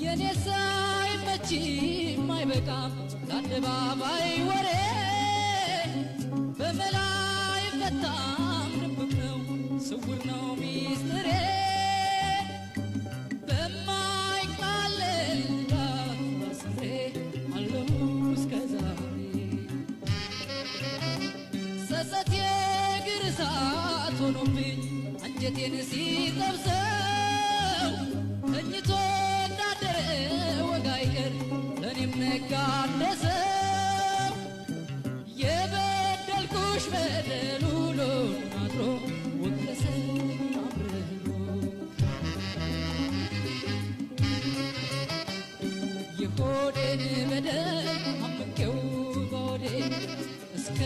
የኔሳይ መቺ ማይበቃም ለአደባባይ ወሬ በመላይ ፈታም ድብቅ ነው ስውር ነው ሚስጥሬ በማይቃለል ራስሬ አለው እስከዛሬ ሰሰት የእግር እሳት ሆኖብኝ አንጀቴን ሲጠብሰው ተኝቶ እንዳደረ ወግ አይቀር ለእኔም ነጋደሰው የበደልኩሽ በደል ውሎ አድሮ ወቀሰኝ አምርሮ የሆዴን በደል አምቄው በሆዴ እስከ